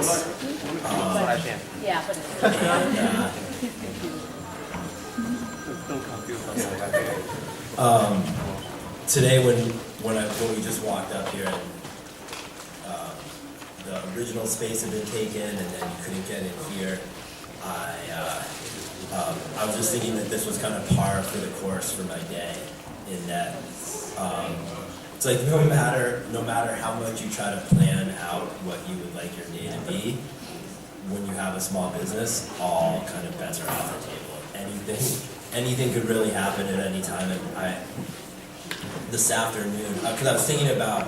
space. Yeah, but Today, when we just walked up here, and the original space had been taken, and then you couldn't get in here, I was just thinking that this was kind of par for the course for my day, in that it's like no matter how much you try to plan out what you would like your day to be, when you have a small business, all kind of bets are off the table. Anything could really happen at any time. And this afternoon, because I was thinking about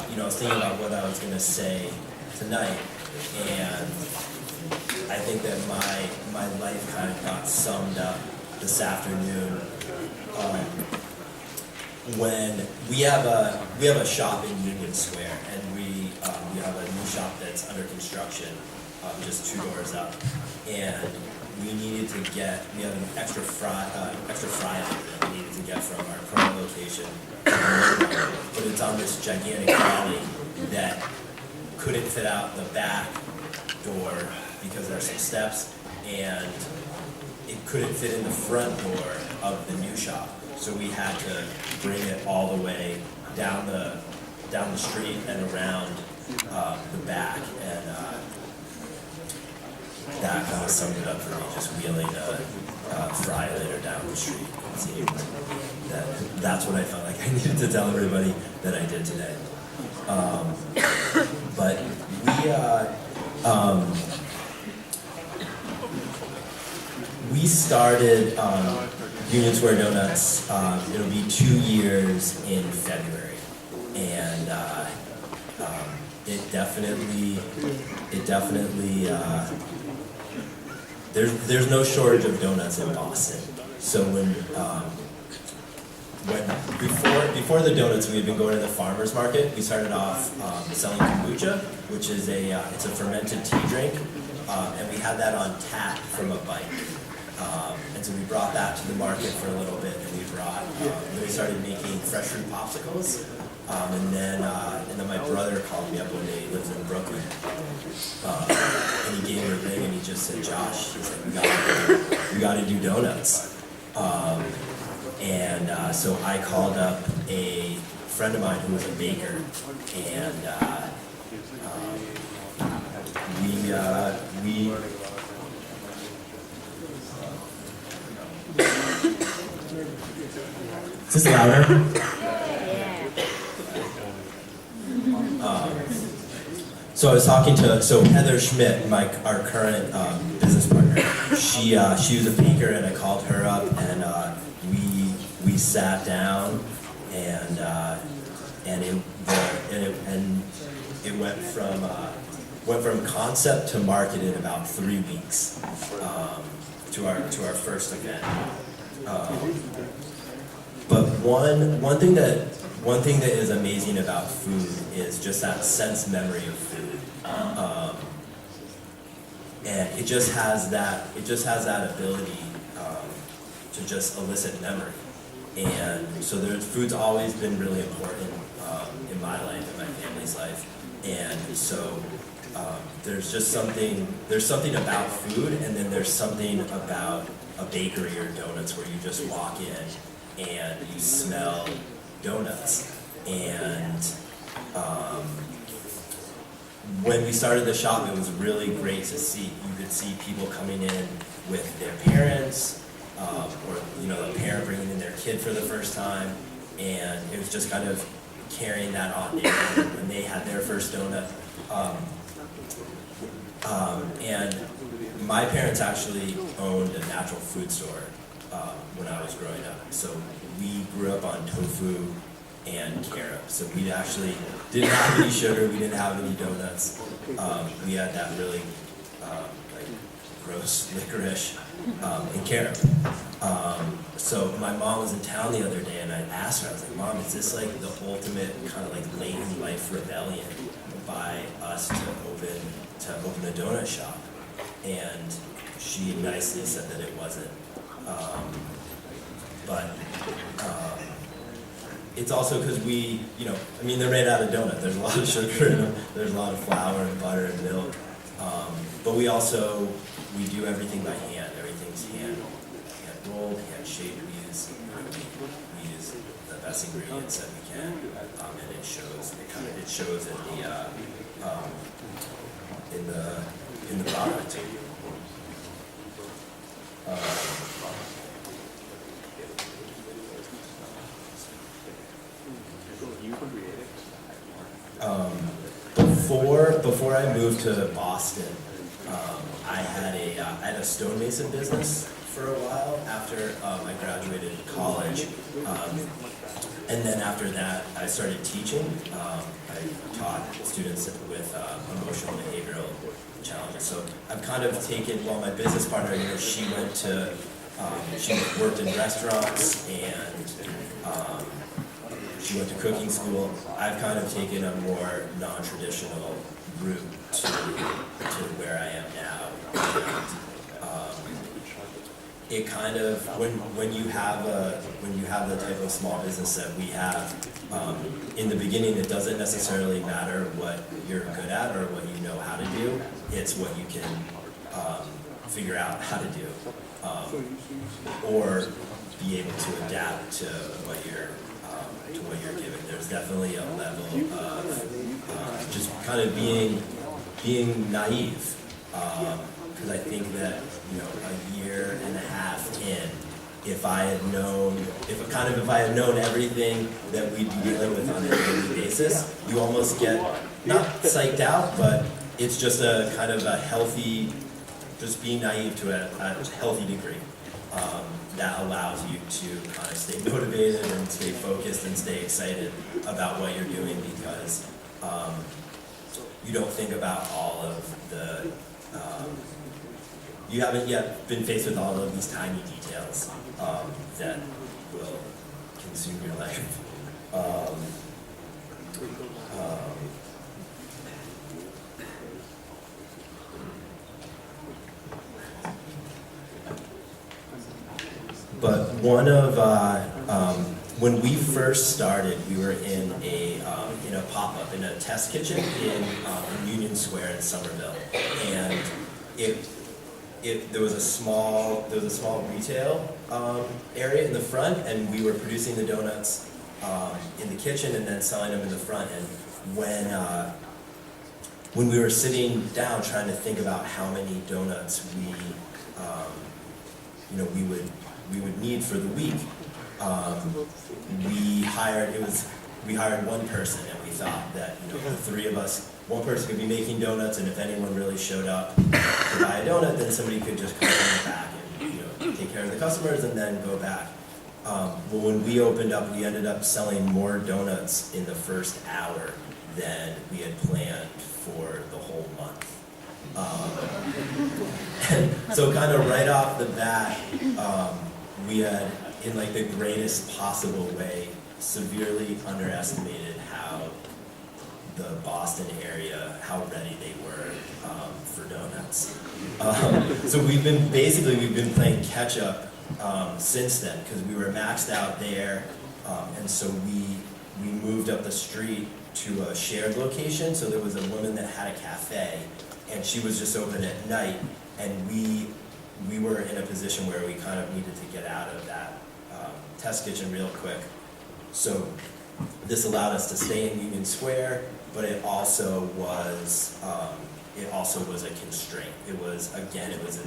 what I was going to say tonight, and I think that my life kind of got summed up this afternoon when we have a shop in Union Square, and we have a new shop that's under construction, just 2 doors up, and we have an extra fry item that we needed to get from our current location, but it's on this gigantic alley that couldn't fit out the back door because there's some steps, and it couldn't fit in the front door of the new shop. So we had to bring it all the way down the street and around the back, and that kind of summed it up for me. Just wheeling a fry later down the street. It seemed that's what I felt like I needed to tell everybody that I did today. But we started Union Square Donuts. It'll be 2 years in February, and it definitely. There's no shortage of donuts in Boston. So before the donuts, we had been going to the farmers market. We started off selling kombucha, which is it's a fermented tea drink, and we had that on tap from a bike. And so we brought that to the market for a little bit, and then we started making fresh fruit popsicles. And then my brother called me up one day. He lives in Brooklyn, and he gave me a ring, and he just said, "Josh," he's like, "we got to do donuts." So I called up a friend of mine who was a baker, and we is this louder? So I was talking to Heather Schmidt, our current business partner. She was a baker, and I called her up, and we sat down, and it went from concept to market in about 3 weeks to our first event. But one thing that is amazing about food is just that sense memory of food, and it just has that ability to just elicit memory. And so food's always been really important in my life, in my family's life, and so there's something about food, and then there's something about a bakery or donuts where you just walk in and you smell donuts. And when we started the shop, it was really great to see. You could see people coming in with their parents, or a parent bringing in their kid for the first time, and it was just kind of carrying that on when they had their first donut. And my parents actually owned a natural food store when I was growing up. So we grew up on tofu and carob. So we actually didn't have any sugar, we didn't have any donuts. We had that really gross licorice and carob. So my mom was in town the other day, and I asked her, I was like, "Mom, is this like the ultimate kind of like late in life rebellion by us to open a donut shop?" And she nicely said that it wasn't. But it's also because they're made out of donut. There's a lot of sugar in them. There's a lot of flour and butter and milk. we do everything by hand. Everything's hand rolled, hand shaped. We use the best ingredients that we can, and it shows. It shows in the product. Before I moved to Boston, I had a stonemason business for a while after I graduated college, and then after that I started teaching. I taught students with emotional behavioral challenges. So I've kind of taken, well, my business partner, she worked in restaurants and she went to cooking school. I've kind of taken a more non-traditional route to where I am now. And, it kind of, when you have the type of small business that we have, in the beginning it doesn't necessarily matter what you're good at or what you know how to do. It's what you can figure out how to do, or be able to adapt to what you're given. There's definitely a level of just kind of being naive, because I think that a year and a half in, if I had known everything that we'd be dealing with on a daily basis, you almost get not psyched out, but it's just a kind of a healthy, just being naive to a healthy degree. That allows you to kind of stay motivated and stay focused and stay excited about what you're doing, because you don't think about all of the, you haven't yet been faced with all of these tiny details that will consume your life. But one of, when we first started, we were in a pop-up, in a test kitchen in Union Square in Somerville, and there was a small retail area in the front, and we were producing the donuts in the kitchen and then selling them in the front. And when we were sitting down trying to think about how many donuts we would need for the week, we hired one person, and we thought that the three of us, one person could be making donuts, and if anyone really showed up to buy a donut, then somebody could just come in the back and take care of the customers and then go back. Well, when we opened up, we ended up selling more donuts in the first hour than we had planned for the whole month. And so kind of right off the bat, we had, in like the greatest possible way, severely underestimated how the Boston area, how ready they were for donuts. So we've been playing catch up since then, because we were maxed out there, and so we moved up the street to a shared location. So there was a woman that had a cafe, and she was just open at night, and we were in a position where we kind of needed to get out of that test kitchen real quick. So this allowed us to stay in Union Square, but it also was a constraint. It was an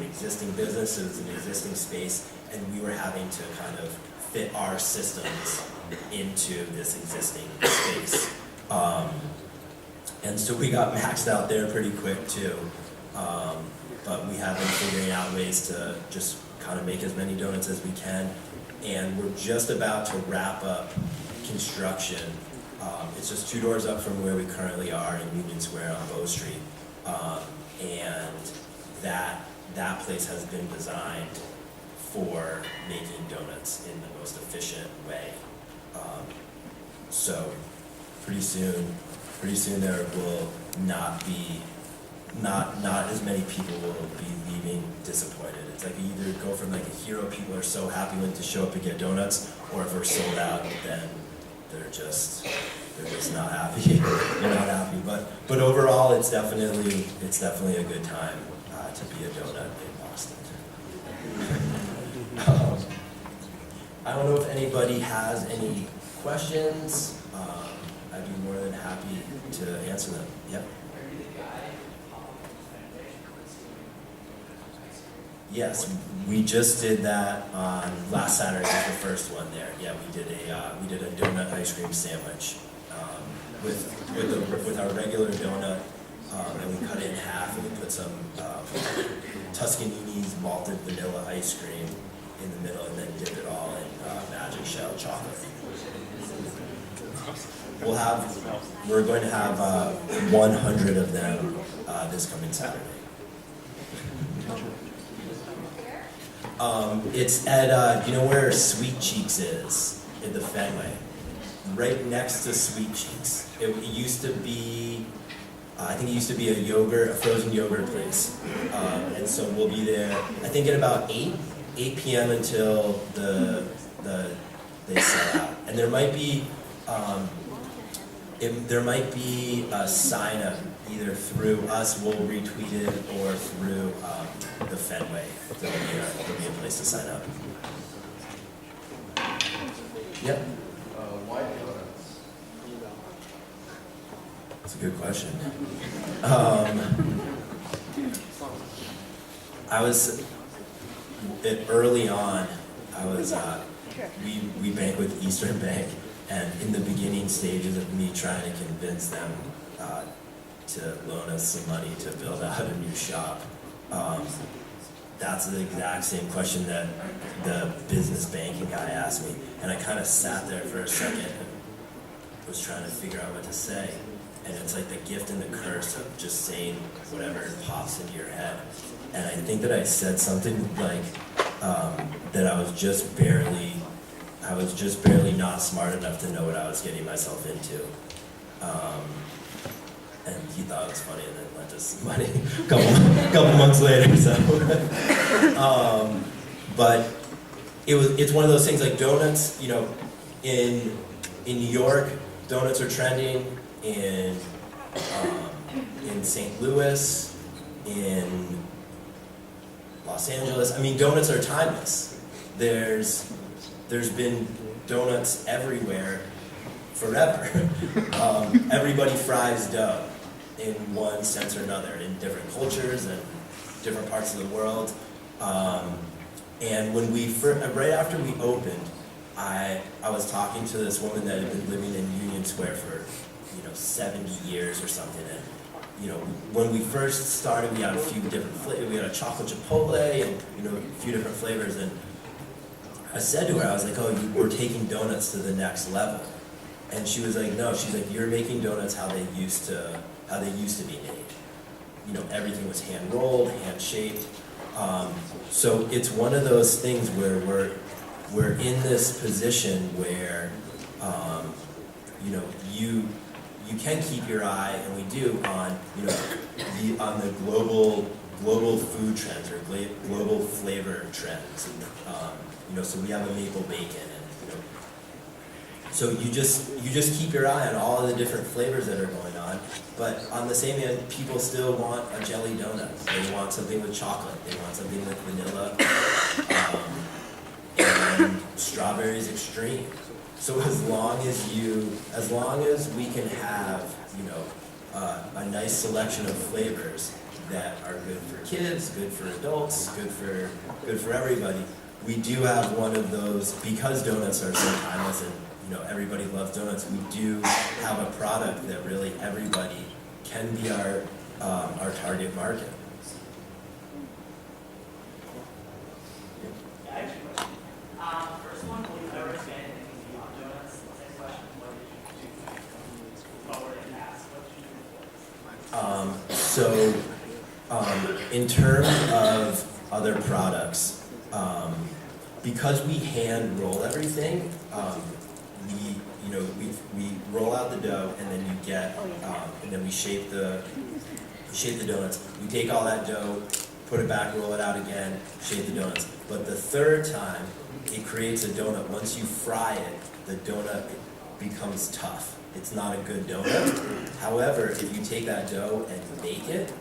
existing business, it was an existing space, and we were having to kind of fit our systems into this existing space. And so we got maxed out there pretty quick too. But we have been figuring out ways to just kind of make as many donuts as we can. And we're just about to wrap up construction. It's just 2 doors up from where we currently are in Union Square on Bow Street. And that place has been designed for making donuts in the most efficient way. So pretty soon there will not as many people will be leaving disappointed. It's like you either go from like a hero, people are so happy when to show up and get donuts, or if we're sold out, then they're they're just not happy. They're not happy. But overall, it's definitely a good time to be a donut in Boston. I don't know if anybody has any questions. I'd be more than happy to answer them. Yep. Yes, we just did that on last Saturday. Was the first one there. Yeah, we did a donut ice cream sandwich with our regular donut, and we cut it in half and we put some Tuscanini's malted vanilla ice cream in the middle, and then dip it all in magic shell chocolate. We're going to have 100 of them this coming Saturday. It's at, you know where Sweet Cheeks is, in the Fenway? Right next to Sweet Cheeks. It used to be, I think it used to be a frozen yogurt place. And so we'll be there, I think at about 8 p.m. until they sell out. And there might be a sign up either through us, we'll retweet it, or through the Fenway. There'll be a place to sign up. Yep. Why donuts? That's a good question. Early on, we bank with Eastern Bank, and in the beginning stages of me trying to convince them to loan us some money to build out a new shop, that's the exact same question that the business banking guy asked me, and I kind of sat there for a second and was trying to figure out what to say. And it's like the gift and the curse of just saying whatever pops into your head. And I think that I said something like that I was just barely not smart enough to know what I was getting myself into. And he thought it was funny, and then lent us some money a couple months later. So, but it's one of those things like donuts. You know, in New York, donuts are trending. In St. Louis, in Los Angeles. I mean, donuts are timeless. There's been donuts everywhere forever. Everybody fries dough in one sense or another, in different cultures and different parts of the world. And when right after we opened, I was talking to this woman that had been living in Union Square for 70 years or something. And when we first started, we had a few different flavors. We had a chocolate chipotle and a few different flavors. And I said to her, I was like, "Oh, we're taking donuts to the next level." And she was like, "No." She's like, "You're making donuts how they used to be made. Everything was hand rolled, hand shaped." So it's one of those things where we're in this position where you can keep your eye, and we do, on the global food trends or global flavor trends. So we have a maple bacon, and so you just keep your eye on all of the different flavors that are going on. But on the same hand, people still want a jelly donut. They want something with chocolate. They want something with vanilla, and strawberries extreme. So as long as we can have, a nice selection of flavors that are good for kids, good for adults, good for everybody, we do have one of those, because donuts are so timeless and, everybody loves donuts, we do have a product that really everybody can be our target market. In terms of other products, because we hand roll everything, we roll out the dough, and then and then we shape the donuts. We take all that dough, put it back, roll it out again, shape the donuts. But the third time, it creates a donut. Once you fry it, the donut becomes tough. it's not a good donut. However, if you take that dough and bake it,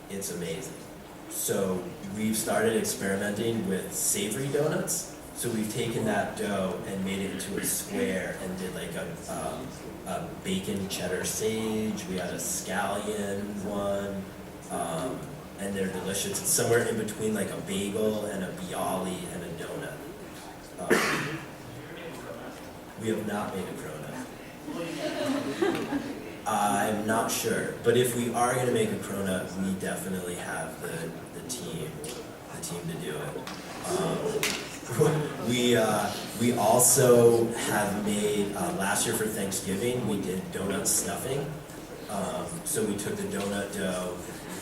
it's amazing. So we've started experimenting with savory donuts. So we've taken that dough and made it into a square and did like a bacon cheddar sage. We had a scallion one, and they're delicious. It's somewhere in between like a bagel and a bialy and a donut. We have not made a cronut. I'm not sure, but if we are going to make a cronut, we definitely have the team to do it. We also have made last year for Thanksgiving we did donut stuffing. So we took the donut dough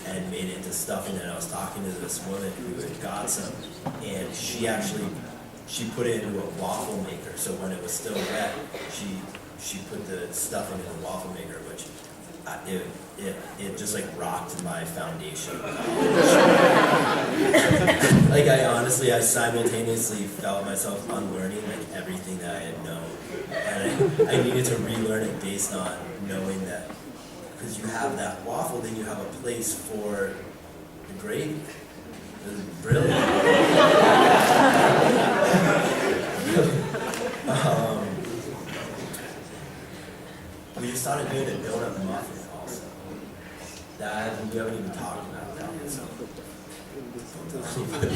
and made it into stuffing. And I was talking to this woman who had got some, and she put it into a waffle maker. So when it was still wet, she put the stuffing in a waffle maker, which it just like rocked my foundation. Like I simultaneously felt myself unlearning like everything that I had known, and I needed to relearn it based on knowing that because you have that waffle, then you have a place for the gravy. It was brilliant. We just started doing a donut muffin also. That we haven't even talked about that yet, so don't tell anybody.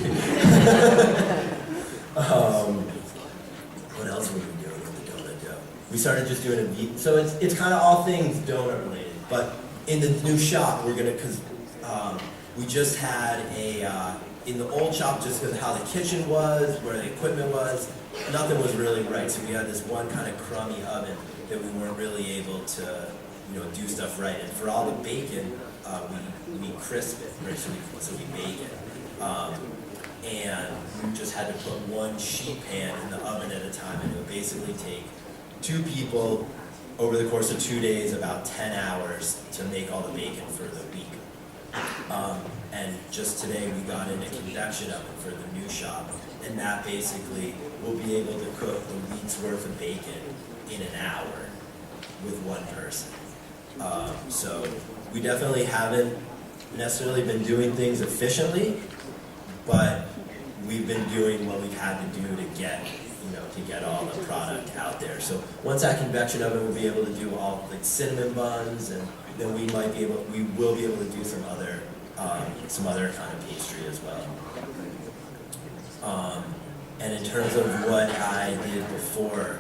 What else were we doing with the donut dough? We started just doing a so it's kind of all things donut related. But in the new shop, we're gonna we just had in the old shop, just because of how the kitchen was, where the equipment was, nothing was really right. So we had this one kind of crummy oven that we weren't really able to, do stuff right. And for all the bacon, we crisp it, right? So we bake it. And we just had to put one sheet pan in the oven at a time, and it would basically take 2 people over the course of 2 days, about 10 hours to make all the bacon for the week. And just today we got in a convection oven for the new shop, and that basically will be able to cook a week's worth of bacon in an hour with one person. So we definitely haven't necessarily been doing things efficiently, but we've been doing what we've had to do to get all the product out there. So once that convection oven will be able to do all like cinnamon buns, and then we will be able to do some other kind of pastry as well. And in terms of what I did before,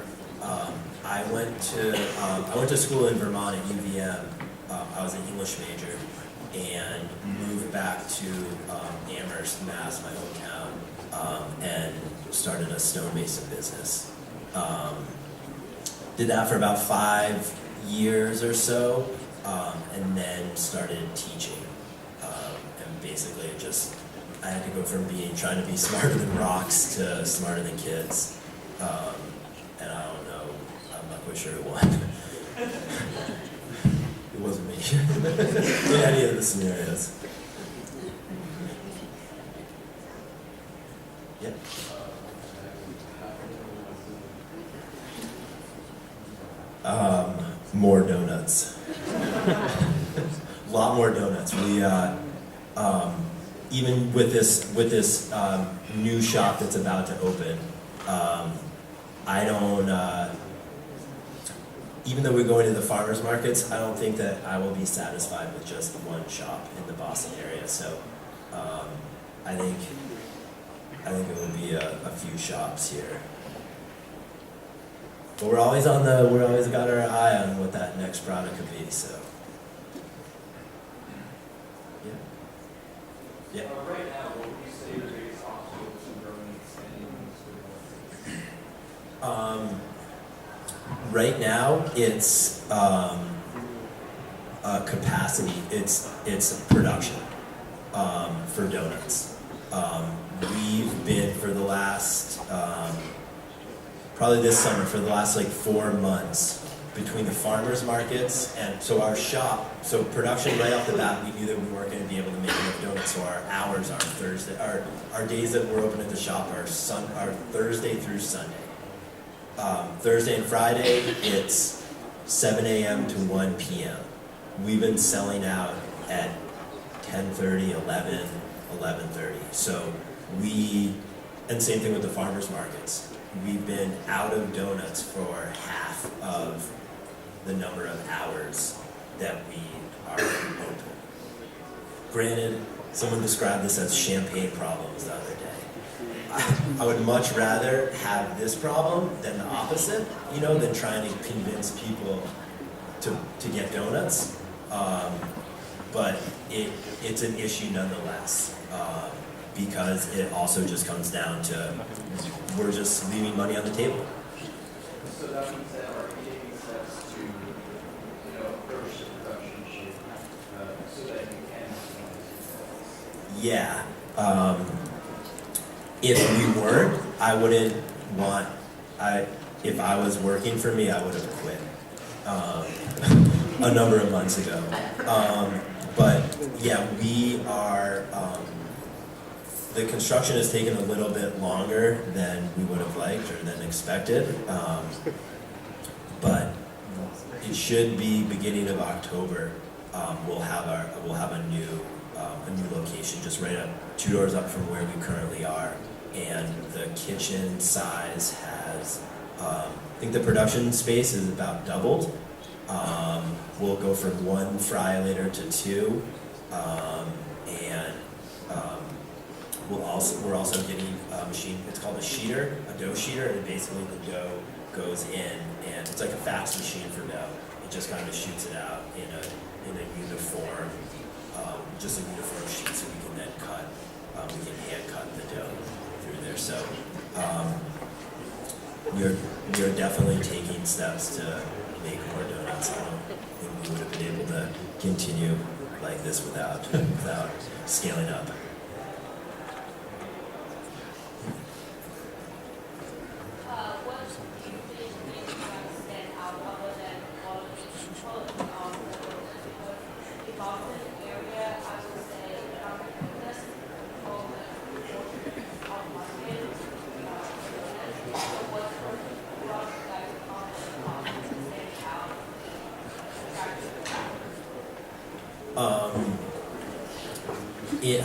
I went to school in Vermont at UVM. I was an English major and moved back to Amherst, Mass, my hometown, and started a stonemason business. Did that for about 5 years or so, and then started teaching. And basically I had to go from trying to be smarter than rocks to smarter than kids. And I don't know, I'm not quite sure who won. It wasn't me in any of the scenarios. Yep. More donuts. A lot more donuts. We even with this new shop that's about to open, I don't. Even though we're going to the farmers markets, I don't think that I will be satisfied with just one shop in the Boston area. So I think it will be a few shops here. But we're always got our eye on what that next product could be. So yeah. Right now, what would you say your biggest obstacle to growing and expanding? Right now, it's capacity. It's production for donuts. We've been for the last probably this summer for the last like 4 months between the farmers markets and so our shop. So production right off the bat, we knew that we weren't going to be able to make enough donuts. So our hours are Thursday. Our days that we're open at the shop are Thursday through Sunday. Thursday and Friday, it's 7 a.m. to 1 p.m. We've been selling out at 10:30, 11, 11:30. So and same thing with the farmers markets. We've been out of donuts for half of the number of hours that we are open. Granted, someone described this as champagne problems the other day. I would much rather have this problem than the opposite, than trying to convince people to get donuts. But it's an issue nonetheless, because it also just comes down to we're just leaving money on the table. So that means that our taking steps to, approach the production shape, so that you can. Yeah. If we weren't, I wouldn't want. If I was working for me, I would have quit a number of months ago. But yeah, we are. The construction has taken a little bit longer than we would have liked or than expected, but it should be beginning of October. We'll have a new location just right up 2 doors up from where we currently are, and the kitchen size has I think the production space is about doubled. We'll go from 1 fry-later to 2, and we're also getting a machine. It's called a sheeter, a dough sheeter, and basically the dough goes in, and it's like a fax machine for dough. It just kind of shoots it out in a uniform, just a uniform sheet, so we can then cut. We can hand cut the dough through there. So we're definitely taking steps to make more donuts. I don't think we would have been able to continue like this without scaling up.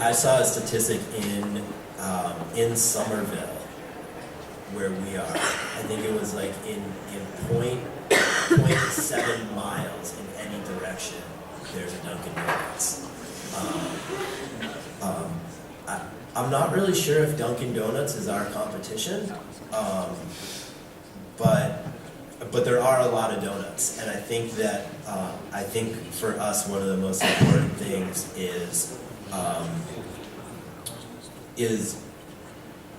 I saw a statistic in Somerville where we are. I think it was like in 0.7 miles in any direction, there's a Dunkin' Donuts. I'm not really sure if Dunkin' Donuts is our competition, but there are a lot of donuts, and I think that for us one of the most important things is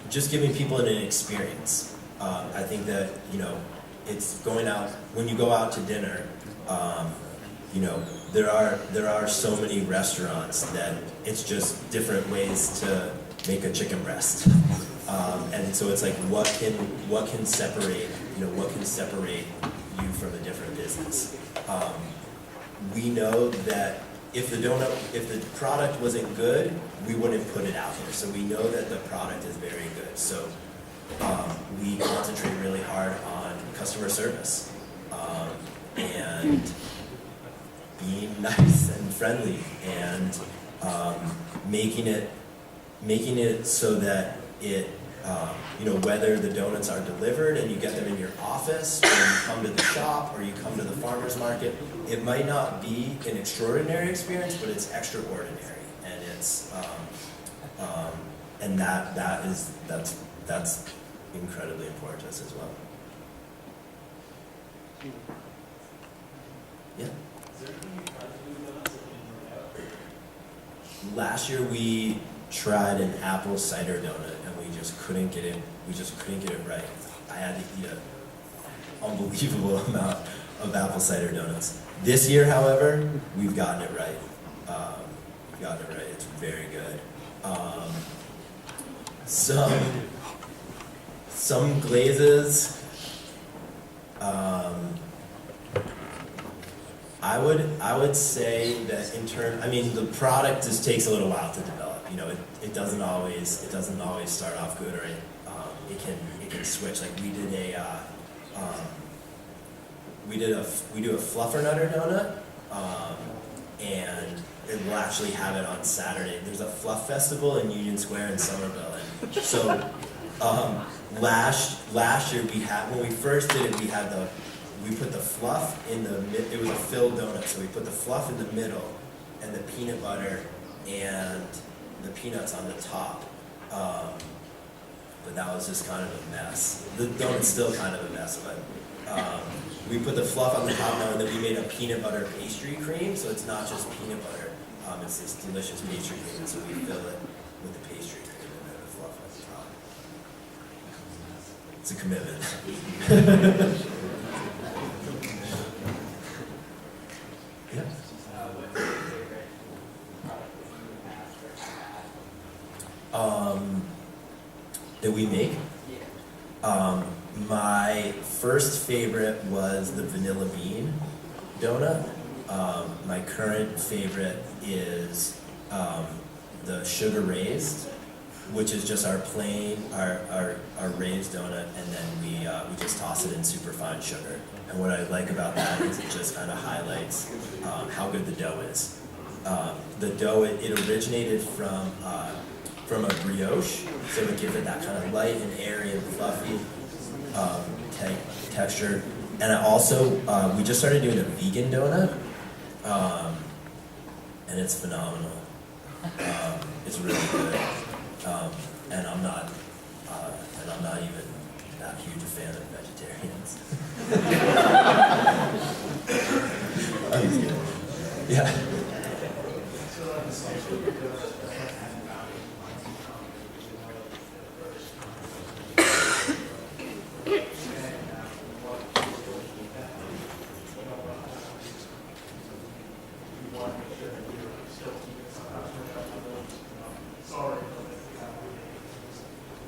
just giving people an experience. I think that it's going out when you go out to dinner. There are so many restaurants that it's just different ways to make a chicken breast, and so it's like what can separate you from a different business. We know that if the product wasn't good, we wouldn't put it out there. So we know that the product is very good. So we concentrate really hard on customer service and being nice and friendly, and making it so that it whether the donuts are delivered and you get them in your office, or you come to the shop, or you come to the farmer's market, it might not be an extraordinary experience, but it's extraordinary, and it's and that's incredibly important to us as well. Yeah. Last year we tried an apple cider donut, and we just couldn't get it. We just couldn't get it right. I had to eat an unbelievable amount of apple cider donuts. This year, however, we've gotten it right. It's very good. Some glazes. I would say that the product just takes a little while to develop. It doesn't always start off good, or it can switch. Like we we do a fluffernutter donut, and we'll actually have it on Saturday. There's a fluff festival in Union Square in Somerville, and so last year when we first did it, we put the fluff in the it was a filled donut, so we put the fluff in the middle and the peanut butter and the peanuts on the top. But that was just kind of a mess. The donut's still kind of a mess, but we put the fluff on the top now, and then we made a peanut butter pastry cream, so it's not just peanut butter. It's this delicious pastry cream, so we fill it with the pastry cream and then the fluff at the top. It's a commitment. Yeah. That we make? My first favorite was the vanilla bean donut. My current favorite is the sugar raised, which is just our plain, our raised donut, and then we just toss it in super fine sugar. And what I like about that is it just kind of highlights how good the dough is. The dough, it originated from a brioche, so to give it that kind of light and airy and fluffy texture. And I also, we just started doing a vegan donut, and it's phenomenal. It's really good, and I'm not even that huge a fan of vegetarians. I'm just kidding. Yeah.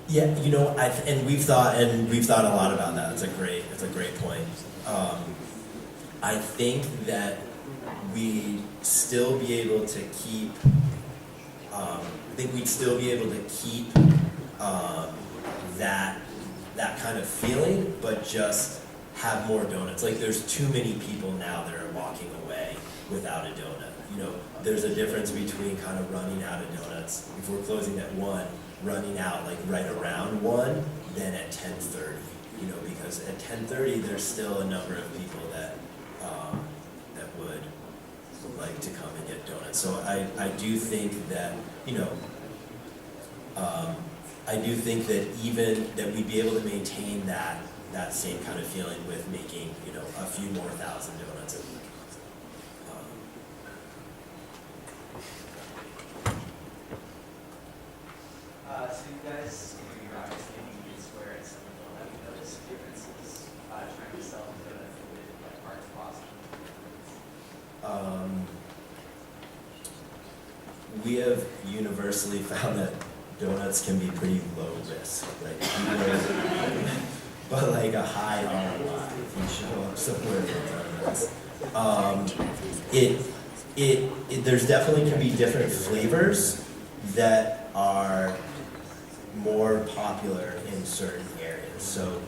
Yeah, and we've thought a lot about that. It's a great point. I think that we'd still be able to keep. That kind of feeling, but just have more donuts. Like there's too many people now that are walking away without a donut. There's a difference between kind of running out of donuts. If we're closing at 1, running out like right around 1, then at 10:30. Because at 10:30 there's still a number of people that would like to come and get donuts. So I do think that even that we'd be able to maintain that same kind of feeling with making a few more thousand donuts a week. So you guys, you're obviously in Union Square and Somerville. Have you noticed differences trying to sell donuts in like parts of Boston? We have universally found that donuts can be pretty low risk, but like a high ROI if you show up somewhere with donuts. There's definitely can be different flavors that are more popular in certain areas. So,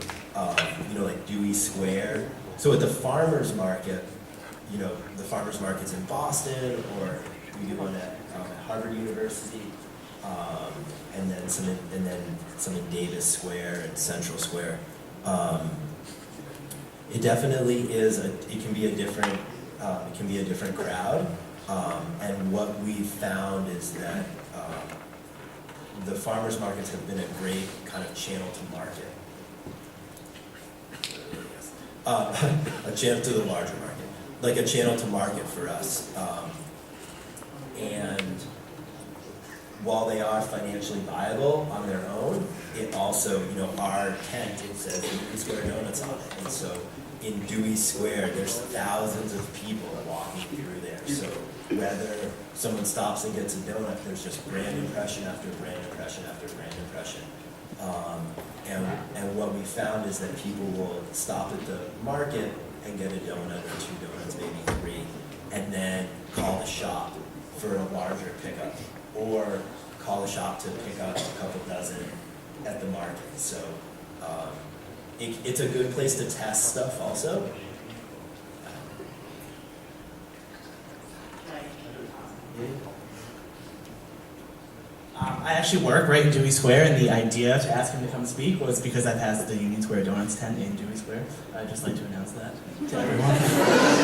like Dewey Square. So at the farmers market, the farmers market's in Boston, or we do one at Harvard University, and then some in Davis Square and Central Square. It definitely is. It can be a different crowd, and what we've found is that the farmers markets have been a great kind of channel to market. A channel to the larger market, like a channel to market for us. And while they are financially viable on their own, it also, our tent, it says Dewey Square Donuts on it. And so in Dewey Square, there's thousands of people walking through there. So whether someone stops and gets a donut, there's just brand impression after brand impression after brand impression. And what we found is that people will stop at the market and get a donut or 2 donuts, maybe 3, and then call the shop for a larger pickup, or call the shop to pick up a couple dozen at the market. So it's a good place to test stuff also. I actually work right in Dewey Square, and the idea to ask him to come speak was because I passed the Union Square Donuts tent in Dewey Square. I'd just like to announce that to everyone.